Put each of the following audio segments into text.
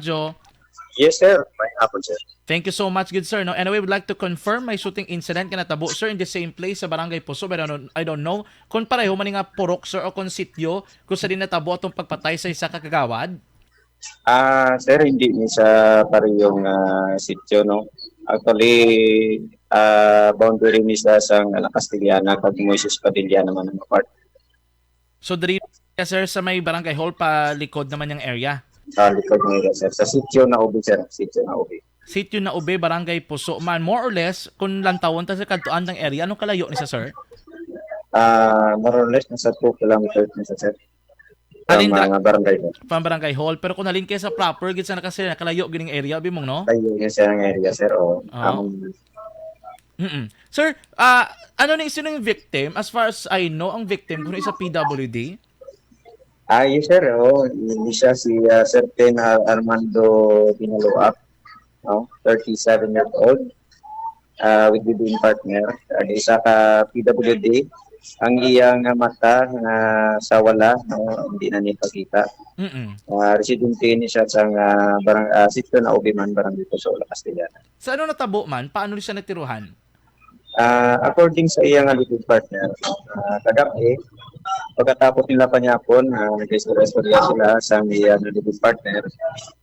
radyo. Yes, sir. May hapon, sir. Thank you so much, good sir. No, anyway, would like to confirm may shooting incident ka natabo, sir, in the same place sa Barangay Puso. But I don't know kung pareho man nga purok, sir, o kung sityo, kung sa din natabo atong pagpatay sa isa ka kagawad. Sir, hindi ni sa parehong sityo, no? Actually, boundary ni sa sang Castellana kag Moises Padilla naman ang part. So, diri ka, sir, sa may Barangay Hall, pa likod naman yung area. Sa likod nila, sir. Sa sityo na ubi, sir. Sityo na ubi. Sityo na ube, Barangay Puso man. More or less, kung lantawon ta sa kadtuan ng area, anong kalayo ni sa sir? More or less, nasa 2 kilometers na sa sir. Alin From barangay ko. From Barangay Hall. Pero kung nalin kayo sa proper, gid sa kasi nakalayo gining area, bimong, no? Tayo yun sa area, sir. O, Sir, ano na sino yung victim? As far as I know, ang victim kung isa PWD. yes, sir. Hindi siya si Certain Armando Binaloak, no? 37 years old. With living partner. Isa ka PWD. Ang iyang mata sa wala, no? Hindi na nipakita. Residente ni siya sa sitio na Ubiman, Barangay Puso, Castellana. Sa ano natabo man, paano siya natiruhan? According sa iyang living partner, kagabi, pagkatapos nila panyapon, nag-istorya sila sa iyang living partner,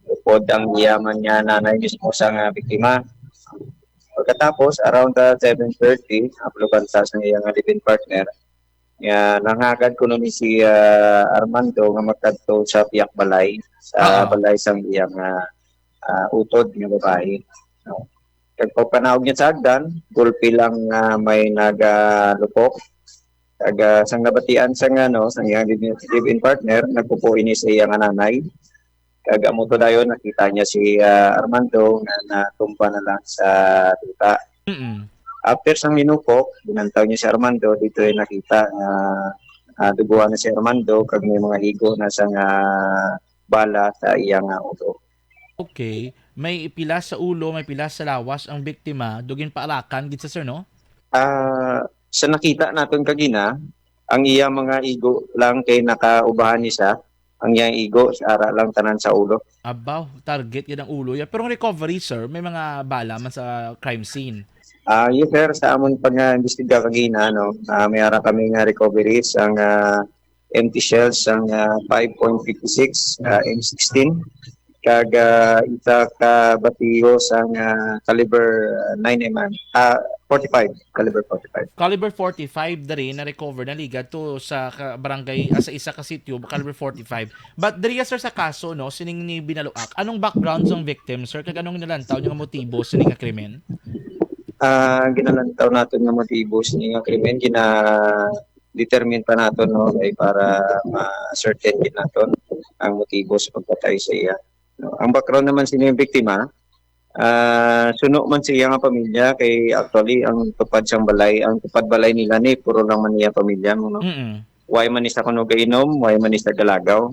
upod ang iyaman niya nanay mismo sa biktima. Pagkatapos, around 7:30, aplugan sa iyang living partner, nangagad ko ni si Armando nga magkadto sa Piyak Balay, sa balay sa iyang utod ng babae. No? Pagpanawag niya sa agdan, gulpi lang may nagalupok. Sang nabatian sa sa iyang live-in partner, nagpupo ini sa iyang nanay. Mo to dayon, nakita niya si Armando na natumpa na lang sa tuta. After sang minupok, binantaw niya si Armando, dito ay nakita na duguan na si Armando kag may mga higo na sa bala sa iyang ulo. Okay. May pila sa ulo, may pila sa lawas ang biktima, dugin paalakan gid sa sir, no? Sa nakita naton kagina, ang iyang mga igo lang kay nakaubahan ni sa ang iyang igo sa ara lang tanan sa ulo. Abaw, target yun ang ulo yan. Pero ang recovery, sir, may mga bala man sa crime scene. Yes, sir, sa amon pag-imbestiga kagina, no, may ara kami nga recoveries ang empty shells ang 5.56 M16 kag isa ka batiyo sang caliber 9mm 45 caliber 45. Caliber 45 na rin na recover na ligad to sa barangay sa isa ka sitio caliber 45. But diri sir sa kaso no sining ni Binaluak, anong background ng victim sir kag anong nilantaw nga motibo sining nga krimen? Ginalantaw natin nga motibo sining nga krimen determine pa naton no ay para ma-certain din naton ang motibo sa pagpatay sa iya. No, ang background naman sining biktima, suno man siya nga pamilya kay actually ang tupad siyang balay, ang tupad balay nila ni puro lang man niya pamilya mo no. Way man isa kuno gainom, way man isa galagaw.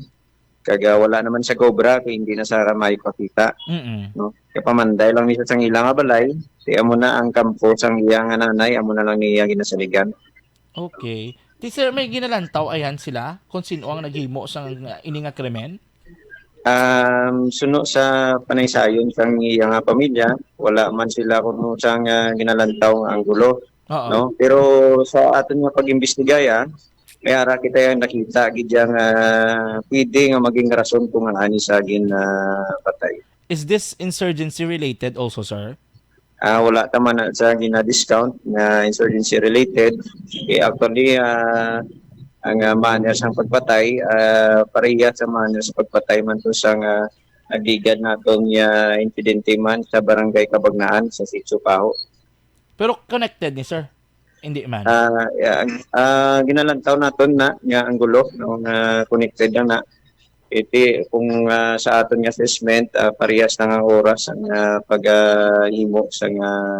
Kaga wala naman siya cobra kay hindi na sa may pakita. No. Kay pamanday lang niya sang ilang nga balay, si amo na ang kampo sang iyang nanay, amo na lang niya ginasaligan. Okay. Di sir may ginalantaw ayan sila kung sino ang naghimo sang ini nga krimen? Suno sa panaysayon sang iyang pamilya, wala man sila kuno sang ginalantaw ang gulo. No? Pero sa aton nga pag-imbestigaya, may ara kita yung nakita gid yang pwede nga maging rason kung ani sa patay. Is this insurgency related also, sir? Wala taman na sa gina-discount na insurgency related. Actually, ang manner sang pagpatay, pareha sa manner sa pagpatay man to sang nagdigad naton nga insidente man sa barangay Kabagnaan sa Sitio Paho. Pero connected ni sir? Hindi man. Ginalantaw naton na nga ang gulo no, connected na iti kung sa aton nga assessment parehas na nga oras ang paghimo sa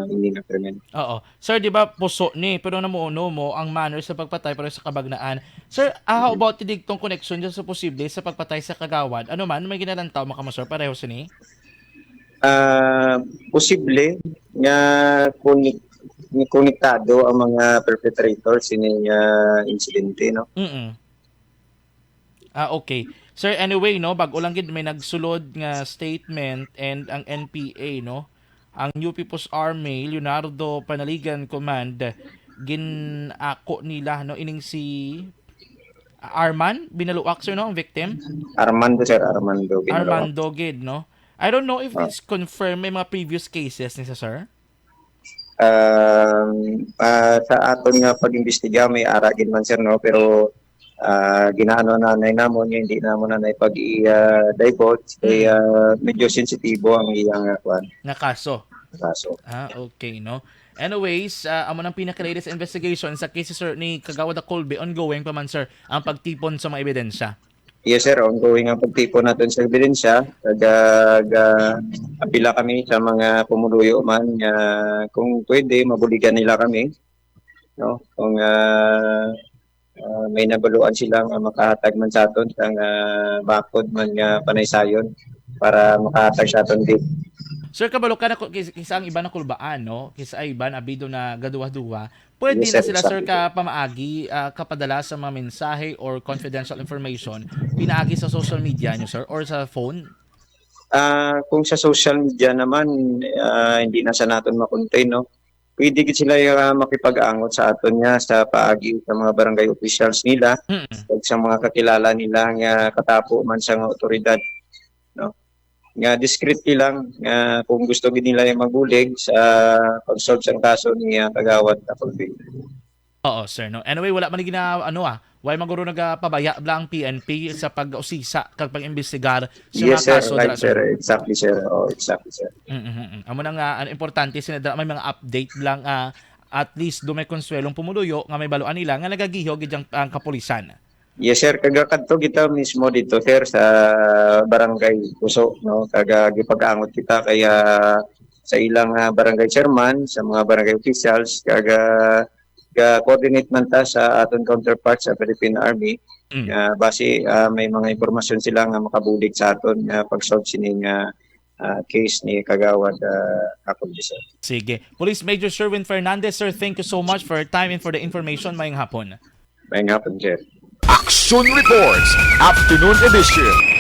hindi nga krimen. Oo. Sir, di ba puso ni pero namuuno mo ang manner sa pagpatay pero sa Kabagnaan. Sir, how about tidigtong connection dyan sa posible sa pagpatay sa Kagawad? Ano man may ginalantaw mo ka mo sir pareho sini? Posible nga konektado ang mga perpetrators ini insidente no. Okay. Sir, anyway, no, bago lang gid may nagsulod nga statement and ang NPA, no, ang New People's Army Leonardo Panaligan Command ginako nila no ining si Arman binaluak sir no ang victim. Armando, sir, Armando Ginalaw. Armando gid no. I don't know if Ah. it's confirmed may mga previous cases ni sa sir. Sa aton nga pag-imbestiga may ara gid man, sir, no, pero ginaano nanay namon nga hindi namon nanay pag i-divulge kay medyo sensitibo ang iyang kwan Nga kaso. kaso. Okay, no. Anyways, amo nang pinaka-latest investigation sa case sir ni Kagawad Colby ongoing pa man sir ang pagtipon sa mga ebidensya. Yes, sir, ongoing ang pagtipon natin sa ebidensya. Apila kami sa mga pumuluyo man nga kung pwede mabuligan nila kami, no, kung may nabaluan silang makahatag man sa aton ang bakod man nga panaysayon para makahatag sa aton din. Sir, kabalo ka na kisa ang iba na kulbaan, no? Kisa ay iba na abido na gaduwa-duwa. Pwede Yes, na sir, sila, sir, exactly. ka pamaagi, kapadala sa mga mensahe or confidential information, pinaagi sa social media nyo, sir, or sa phone? Kung sa social media naman, hindi na sa naton makontain, no? Pwede gid sila makipag-angot sa aton nga sa paagi sa mga barangay officials nila Mm-mm. ug sa mga kakilala nila nga katapo man sa mga otoridad, no? Nga discreetly lang nga kung gusto gid nila yung magulig sa pag-solve sa kaso ni Kagawad Colby. Oo, sir, no? Anyway, wala man gina, why maguro nagpabaya bla ang PNP sa pag-usisa kag pag-imbestigar sa Yes, mga sir. kaso Right, dira, sir. Exactly, sir. Oh, exactly, sir. Amo na nga, importante sinadra may mga update lang at least do may konsuelong pumuluyo nga may baluan nila nga nagagihog gid ang kapulisan. Yes, sir. Kagakadto kita mismo dito, sir, sa Barangay Puso, no? Gipag-angot kita kaya sa ilang barangay chairman, sa mga barangay officials, coordinate man ta sa aton counterpart sa Philippine Army. Base may mga impormasyon sila nga makabulig sa aton pag-solve sining case ni Kagawad Colby, sir. Sige. Police Major Sherwin Fernandez, sir, thank you so much for your time and for the information. Mayong hapon. May nga po, sir. Action Reports, Afternoon Edition.